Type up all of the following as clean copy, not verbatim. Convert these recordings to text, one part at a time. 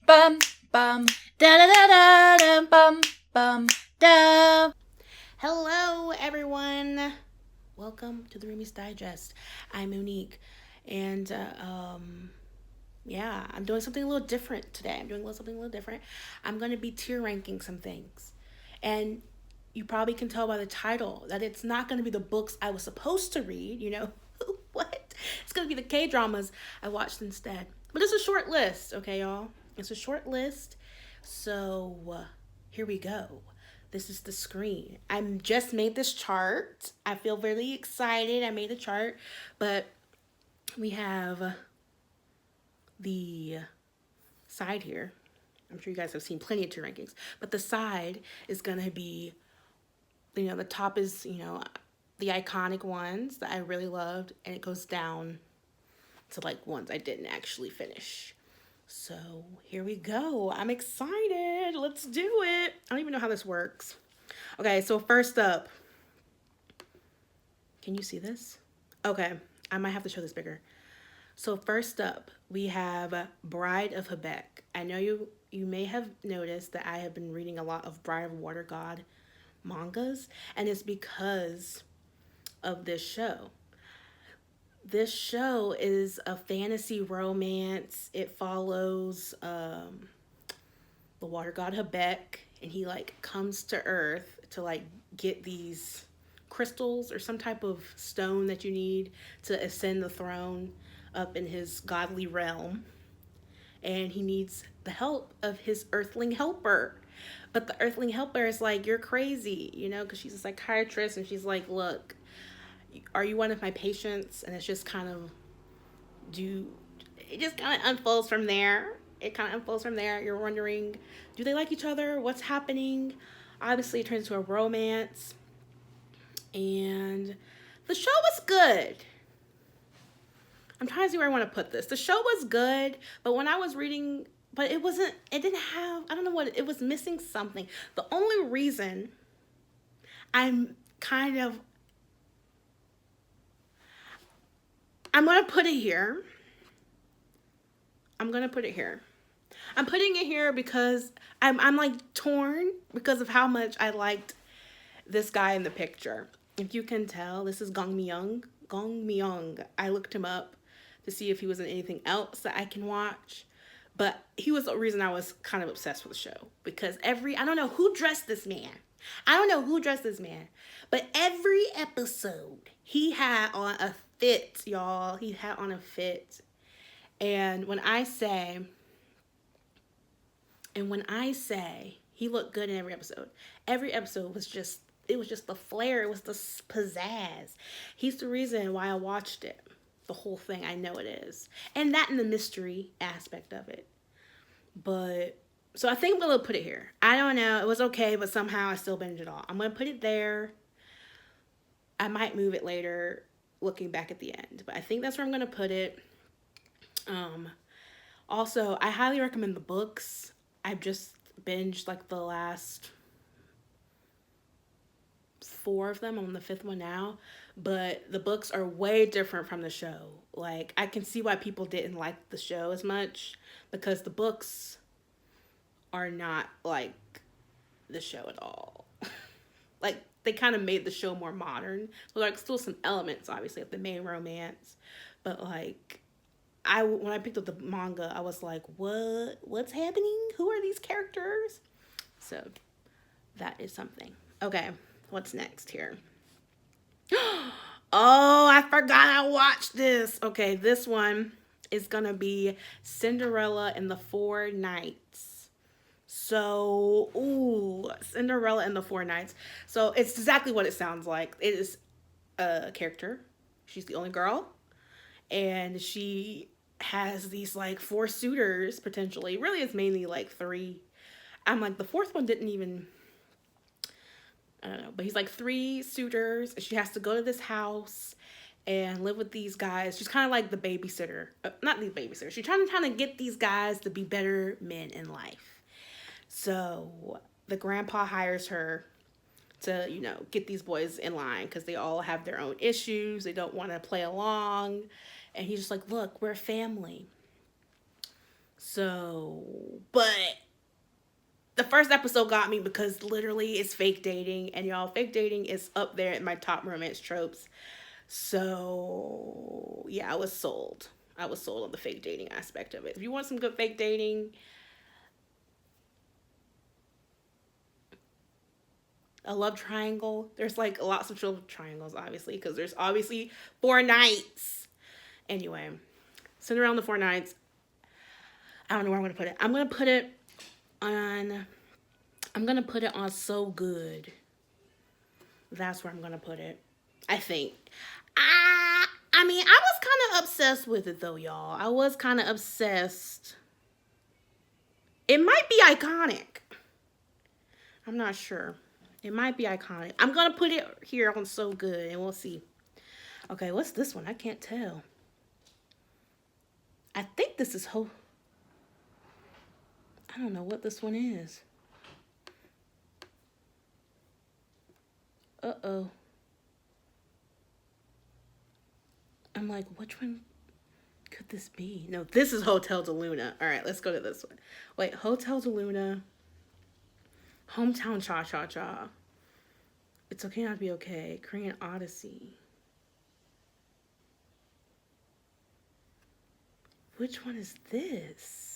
Bum bum da da da da da bum bum da. Hello, everyone. Welcome to the Roomies Digest. I'm Monique, and yeah, I'm doing something a little different today. Something a little different. I'm going to be tier ranking some things, and you probably can tell by the title that it's not going to be the books I was supposed to read. What? It's going to be the K dramas I watched instead. But it's a short list, okay, y'all. It's a short list, so here we go. This is the screen. I just made this chart. I feel really excited. I made a chart, but we have the side here. I'm sure you guys have seen plenty of tier rankings, but the side is gonna be, the top is, the iconic ones that I really loved, and it goes down to like ones I didn't actually finish. So here we go. I'm excited. Let's do it. I don't even know how this works. Okay, so first up, can you see this? Okay, I might have to show this bigger. So first up, we have Bride of Habaek. I know you may have noticed that I have been reading a lot of Bride of Water God mangas, and it's because of this show. This show is a fantasy romance. It follows the water god Habaek, and he like comes to Earth to like get these crystals or some type of stone that you need to ascend the throne up in his godly realm. And he needs the help of his earthling helper. But the earthling helper is like, you're crazy, because she's a psychiatrist, and she's like, look, are you one of my patients? And it's just kind of, do it just kind of unfolds from there. You're wondering, do they like each other? What's happening? Obviously, it turns into a romance. And the show was good. I'm trying to see where I want to put this. The show was good, but when I was reading, but it didn't have, I don't know what, it was missing something. The only reason I'm kind of, I'm going to put it here. I'm putting it here because I'm like torn because of how much I liked this guy in the picture. If you can tell, this is Gong Myung. Gong Myung. I looked him up to see if he was in anything else that I can watch. But he was the reason I was kind of obsessed with the show. Because I don't know who dressed this man. But every episode, he had on a fit, y'all. He had on a fit. And when I say he looked good in every episode was just, it was just the flair, it was the pizzazz. He's the reason why I watched it. The whole thing, I know it is. And that and the mystery aspect of it. But, so I think I'm going to put it here. I don't know. It was okay, but somehow I still binged it all. I'm going to put it there. I might move it later, looking back at the end. But I think that's where I'm going to put it. Also, I highly recommend the books. I've just binged like the last 4 of them. I'm on the 5th one now. But the books are way different from the show. Like, I can see why people didn't like the show as much, because the books are not like the show at all. Like, they kind of made the show more modern. So, like, still some elements, obviously, of the main romance. But, like, when I picked up the manga, I was like, what's happening? Who are these characters? So that is something. Okay, what's next here? Oh, I forgot I watched this. Okay, this one is gonna be Cinderella and the Four Knights. So, Cinderella and the Four Knights. So it's exactly what it sounds like. It is a character. She's the only girl, and she has these like 4 suitors potentially. Really, it's mainly like 3. I'm like, the 4th one didn't even, I don't know, but he's like 3 suitors. She has to go to this house and live with these guys. She's kind of like the babysitter. Not these babysitters. She's trying to get these guys to be better men in life. So the grandpa hires her to, get these boys in line because they all have their own issues. They don't want to play along. And he's just like, look, we're a family. So, but the first episode got me because literally it's fake dating, and y'all, fake dating is up there in my top romance tropes. So, yeah, I was sold. I was sold on the fake dating aspect of it. If you want some good fake dating, a love triangle. There's like lots of love triangles, obviously, because there's obviously 4 nights. Anyway, Cinderella and the 4 nights. I don't know where I'm gonna put it. On. I'm gonna put it on So Good. That's where I'm gonna put it. I think. I mean, I was kind of obsessed with it though, y'all. I was kind of obsessed. It might be iconic. I'm not sure. It might be iconic. I'm gonna put it here on So Good, and we'll see. Okay, what's this one? I can't tell. I think this is I don't know what this one is. Uh-oh. I'm like, which one could this be? No, this is Hotel de Luna. All right, let's go to this one. Wait, Hotel de Luna. Hometown Cha-Cha-Cha. It's Okay Not to Be Okay. Korean Odyssey. Which one is this?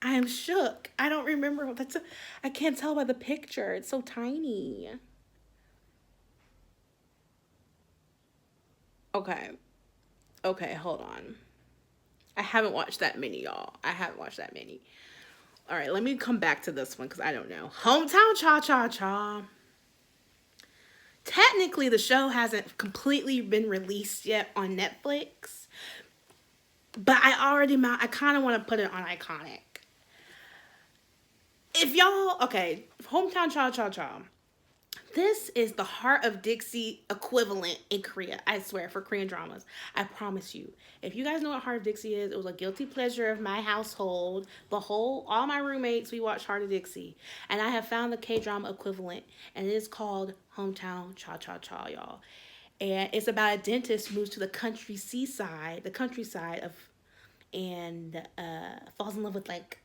I am shook. I don't remember what that's. I can't tell by the picture. It's so tiny. Okay. Okay, hold on. I haven't watched that many, y'all. I haven't watched that many. All right, let me come back to this one because I don't know. Hometown Cha-Cha-Cha. Technically, the show hasn't completely been released yet on Netflix. But I kind of want to put it on iconic. If y'all, okay, Hometown Cha-Cha-Cha. This is the Heart of Dixie equivalent in Korea, I swear, for Korean dramas. I promise you. If you guys know what Heart of Dixie is, it was a guilty pleasure of my household. All my roommates, we watched Heart of Dixie. And I have found the K-drama equivalent, and it is called Hometown Cha-Cha-Cha, y'all. And it's about a dentist who moves to the countryside of, and falls in love with like,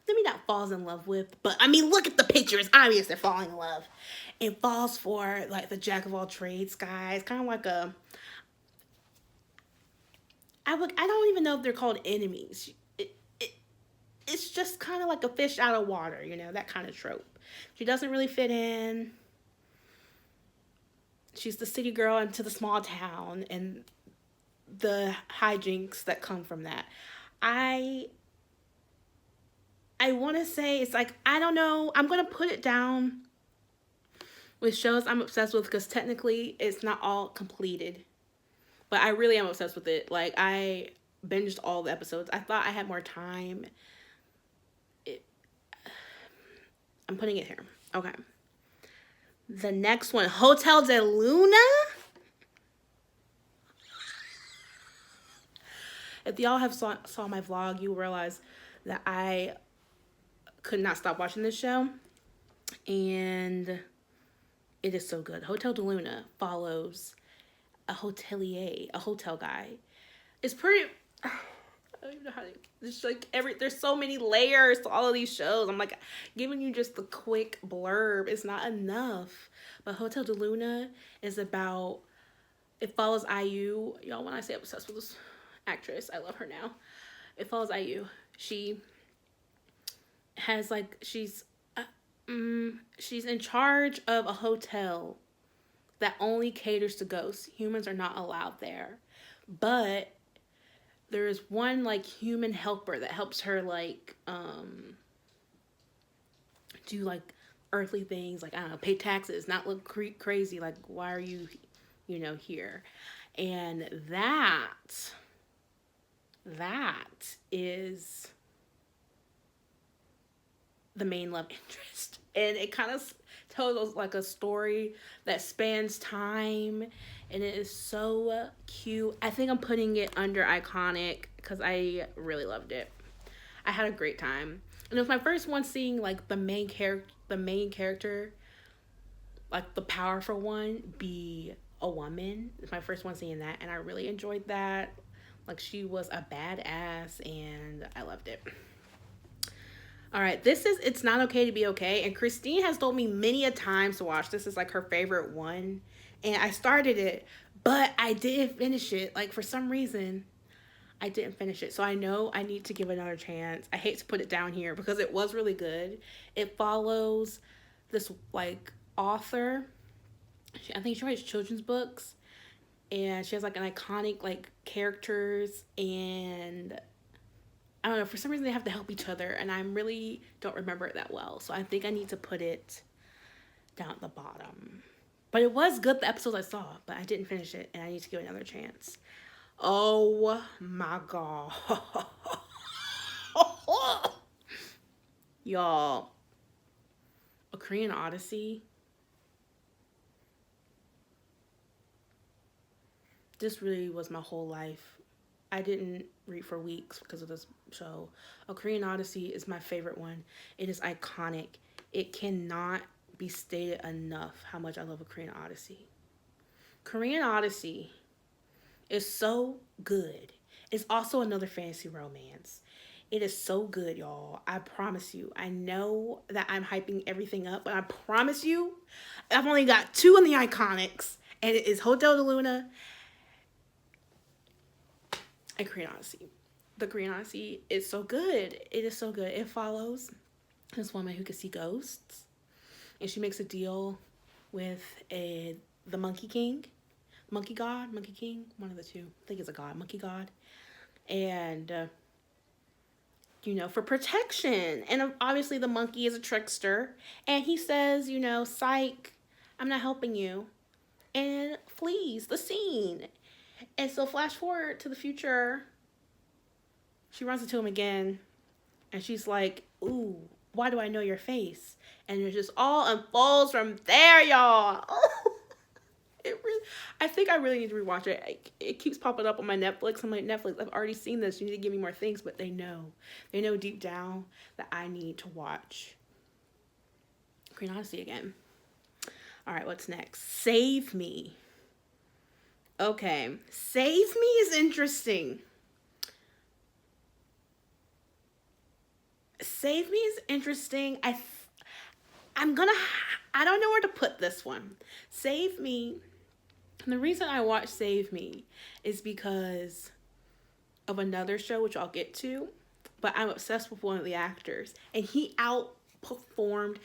maybe not falls in love with, but I mean, look at the picture. It's obvious they're falling in love. It falls for like the jack of all trades guy. It's kind of like I don't even know if they're called enemies. It's just kind of like a fish out of water, you know, that kind of trope. She doesn't really fit in. She's the city girl into the small town and the hijinks that come from that. I want to say it's like, I don't know. I'm going to put it down with shows I'm obsessed with because technically it's not all completed. But I really am obsessed with it. Like, I binged all the episodes. I thought I had more time. I'm putting it here. Okay. The next one, Hotel de Luna. If y'all have saw my vlog, you will realize that I could not stop watching this show. And it is so good. Hotel de Luna follows a hotelier, a hotel guy. It's pretty... I don't even know how to... It's like there's so many layers to all of these shows. I'm like, giving you just the quick blurb is not enough. But Hotel de Luna is about... It follows IU. Y'all, when I say I'm obsessed with this actress, I love her now. It follows IU. She has like... She's in charge of a hotel that only caters to ghosts. Humans are not allowed there. But there is one like human helper that helps her like do like earthly things, like I don't know, pay taxes, not look crazy, like why are you here? And that is the main love interest. And it kind of tells us like a story that spans time, and it is so cute. I think I'm putting it under iconic because I really loved it. I had a great time, and it was my first one seeing like the main character, like the powerful one, be a woman. It's my first one seeing that, and I really enjoyed that. Like, she was a badass, and I loved it. All right, this is It's Not Okay to Be Okay, and Christine has told me many a times to watch this. Is like her favorite one, and I started it, but I didn't finish it. Like, for some reason, I didn't finish it, so I know I need to give it another chance. I hate to put it down here because it was really good. It follows this like author. I think she writes children's books, and she has like an iconic like characters, and I don't know, for some reason they have to help each other, and I really don't remember it that well. So I think I need to put it down at the bottom. But it was good, the episodes I saw, but I didn't finish it, and I need to give it another chance. Oh my God. Y'all, A Korean Odyssey. This really was my whole life. I didn't read for weeks because of this show. A Korean Odyssey is my favorite one. It is iconic. It cannot be stated enough how much I love A Korean Odyssey. Korean Odyssey is so good. It's also another fantasy romance. It is so good, y'all. I promise you. I know that I'm hyping everything up, but I promise you, I've only got two in the iconics, and it is Hotel de Luna and Korean Odyssey. The Korean Odyssey is so good. It is so good. It follows this woman who can see ghosts, and she makes a deal with the Monkey King, Monkey God, Monkey King, one of the two. I think it's a god, Monkey God, and for protection. And obviously, the monkey is a trickster, and he says, "Psych, I'm not helping you," and flees the scene. And so flash forward to the future, she runs into him again, and she's like, "Ooh, why do I know your face?" And it just all unfolds from there, y'all. I think I really need to rewatch it. It keeps popping up on my Netflix. I'm like, Netflix, I've already seen this. You need to give me more things. But they know deep down that I need to watch Korean Odyssey again. All right, what's next? Save Me. Okay, Save Me is interesting. Save Me is interesting. I don't know where to put this one. Save Me. And the reason I watched Save Me is because of another show, which I'll get to. But I'm obsessed with one of the actors, and he outshined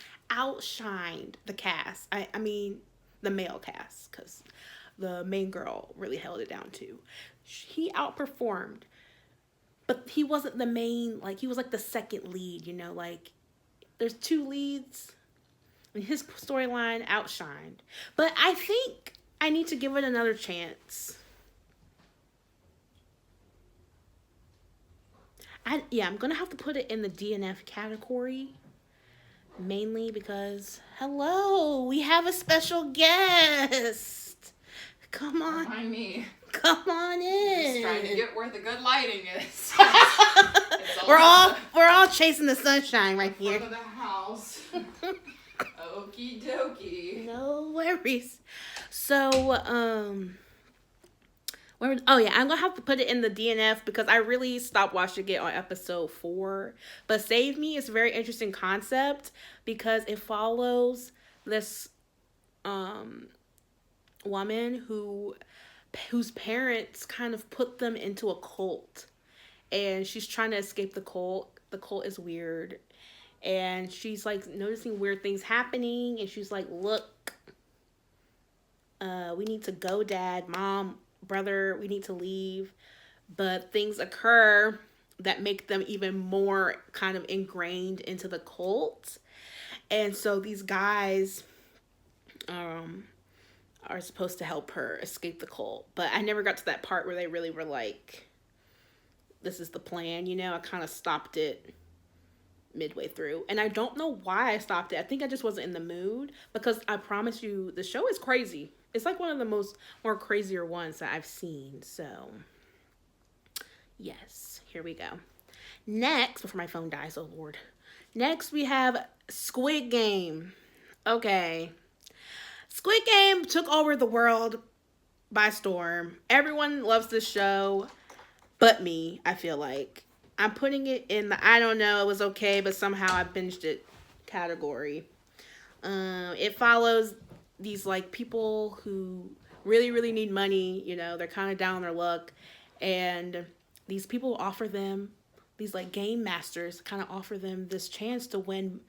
the cast. I mean, the male cast, because the main girl really held it down too. He outperformed, but he wasn't the main, like, he was like the second lead, like, there's two leads, and his storyline outshined. But I think I need to give it another chance. I'm gonna have to put it in the DNF category, mainly because, hello, we have a special guest. Come on. Remind me. Come on in. Just trying to get where the good lighting is. We're all chasing the sunshine right here. Front of the house. Okie dokie. No worries. So, I'm gonna have to put it in the DNF because I really stopped watching it on episode 4. But Save Me is a very interesting concept because it follows this woman whose parents kind of put them into a cult, and she's trying to escape the cult. The cult is weird, and she's like noticing weird things happening, and she's like, "Look, we need to go, Dad, Mom, brother, we need to leave." But things occur that make them even more kind of ingrained into the cult, and so these guys are supposed to help her escape the cult. But I never got to that part where they really were like, this is the plan, I kind of stopped it midway through. And I don't know why I stopped it. I think I just wasn't in the mood, because I promise you, the show is crazy. It's like one of the more crazier ones that I've seen. So, yes, here we go. Next, before my phone dies, oh Lord. Next, we have Squid Game. Okay. Squid Game took over the world by storm. Everyone loves this show. but me, I feel like. I'm putting it in the I don't know, it was okay, but somehow I binged it category. It follows these like people who really, really need money. You know, they're kind of down on their luck, and these people offer them, these like game masters kind of offer them this chance to win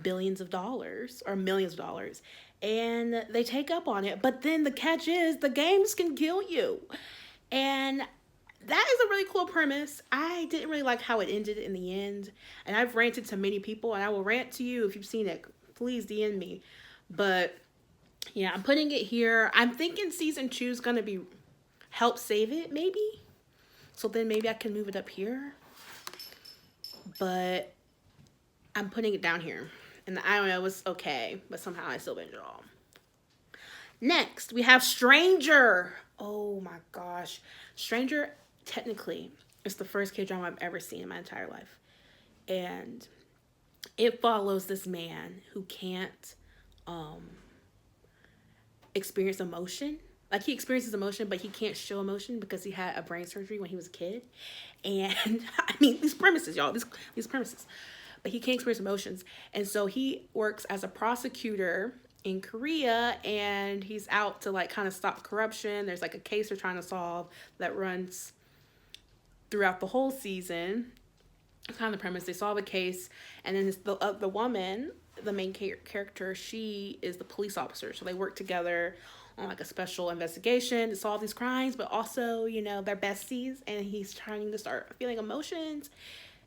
billions of dollars or millions of dollars, and they take up on it. But then the catch is the games can kill you, and that is a really cool premise. I didn't really like how it ended in the end, and I've ranted to many people, and I will rant to you if you've seen it. Please DM me. But yeah, I'm putting it here. I'm thinking season 2 is gonna be help save it, maybe. So then maybe I can move it up here. But I'm putting it down here. And I don't know, it was okay, but somehow I still binged it all. Next, we have Stranger. Oh my gosh. Stranger, technically, is the first K-drama I've ever seen in my entire life. And it follows this man who can't experience emotion. Like, he experiences emotion, but he can't show emotion because he had a brain surgery when he was a kid. And I mean, these premises, y'all, these premises. But he can't experience emotions. And so he works as a prosecutor in Korea, and he's out to like kind of stop corruption. There's like a case they're trying to solve that runs throughout the whole season. It's kind of the premise. They solve a case, and then the woman, the main character, she is the police officer. So they work together on like a special investigation to solve these crimes, but also, you know, they're besties, and he's trying to start feeling emotions.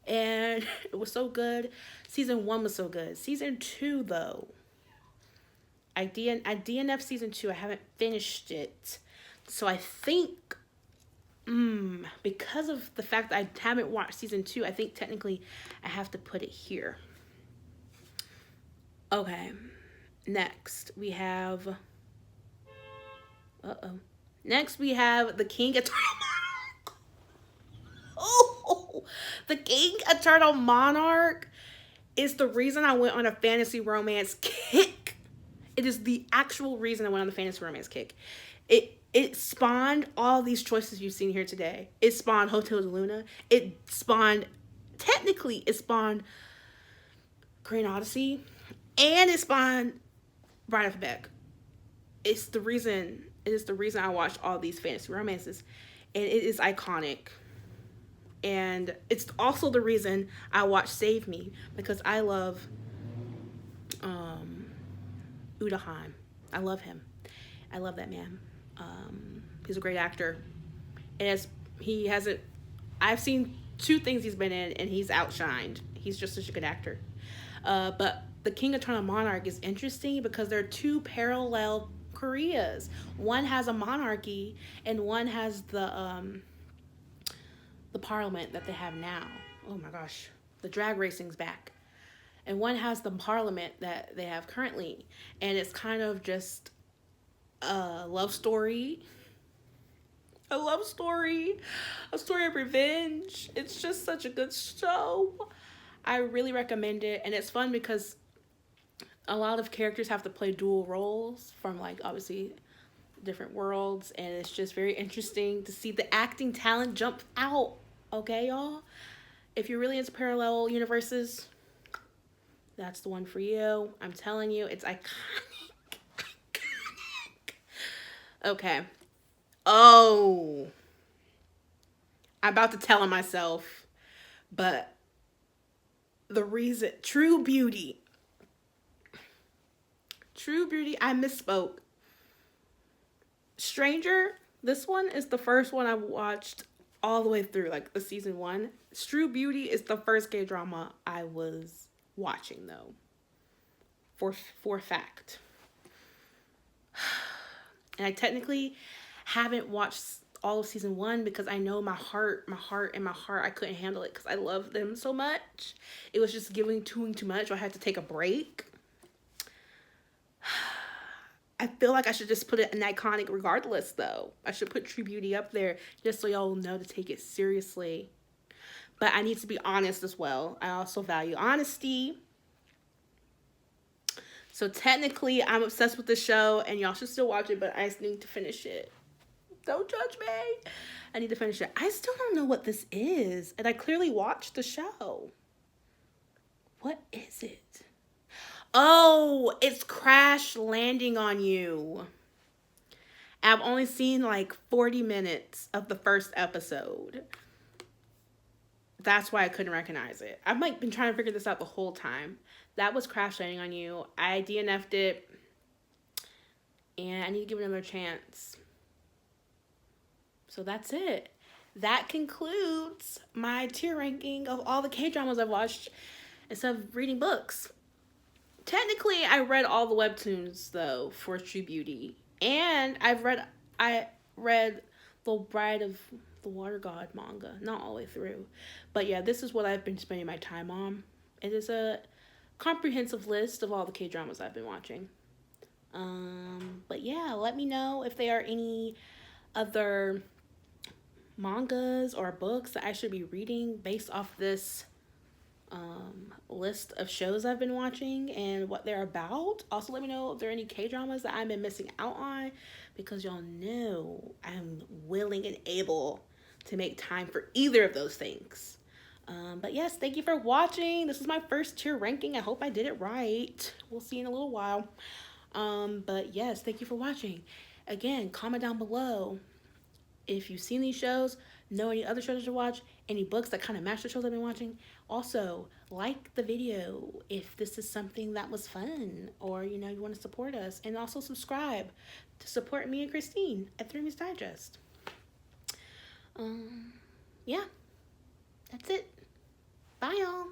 And it was so good. Season 1 was so good. Season 2, though, I DNF season 2. I haven't finished it. So I think, because of the fact that I haven't watched season 2, I think technically I have to put it here. Okay. Next, we have... Next, we have The King Eternal Monarch. Oh! The King Eternal Monarch is the reason I went on a fantasy romance kick. It is the actual reason I went on the fantasy romance kick. It spawned all these choices you've seen here today. It spawned Hotel de Luna. It spawned Korean Odyssey. And it spawned Bride of Habaek. It is the reason I watched all these fantasy romances. And it is iconic. And it's also the reason I watched Save Me, because I love Udahan. I love him. I love that man. He's a great actor. And I've seen 2 things he's been in, and he's outshined. He's just such a good actor. But The King Eternal Monarch is interesting because there are 2 parallel Koreas. One has a monarchy, and one has the parliament that they have now. Oh my gosh, the drag racing's back. And one has the parliament that they have currently, and it's kind of just a love story. A story of revenge. It's just such a good show. I really recommend it, and it's fun because a lot of characters have to play dual roles from, like, obviously different worlds, and it's just very interesting to see the acting talent jump out. Okay, y'all? If you're really into parallel universes, that's the one for you. I'm telling you, it's iconic. Okay. Oh. I'm about to tell on myself, but True Beauty, I misspoke. Stranger, this one is the first one I watched all the way through, like the season 1. True Beauty is the first K-drama I was watching, though. For a fact. And I technically haven't watched all of season 1 because I know my heart, I couldn't handle it because I love them so much. It was just too much, so I had to take a break. I feel like I should just put it an iconic regardless, though. I should put True Beauty up there just so y'all know to take it seriously. But I need to be honest as well. I also value honesty. So technically, I'm obsessed with the show, and y'all should still watch it, but I just need to finish it. Don't judge me. I need to finish it. I still don't know what this is, and I clearly watched the show. What is it? Oh, it's Crash Landing on You. I've only seen like 40 minutes of the first episode. That's why I couldn't recognize it. I've like been trying to figure this out the whole time. That was Crash Landing on You. I DNF'd it, and I need to give it another chance. So that's it. That concludes my tier ranking of all the K-dramas I've watched instead of reading books. Technically, I read all the webtoons though for True Beauty, and I read the Bride of the Water God manga, not all the way through. But yeah, this is what I've been spending my time on. It is a comprehensive list of all the K-dramas I've been watching. But yeah, let me know if there are any other mangas or books that I should be reading based off this list of shows I've been watching and what they're about. Also, let me know if there are any K-dramas that I've been missing out on, because y'all know I'm willing and able to make time for either of those things. But yes, thank you for watching. This is my first tier ranking. I hope I did it right. We'll see in a little while. But yes, thank you for watching. Again, comment down below if you've seen these shows, know any other shows to watch, any books that kind of match the shows I've been watching. Also, like the video if this is something that was fun, or you want to support us, and also subscribe to support me and Christine at Roomies Digest. Yeah, that's it. Bye, y'all.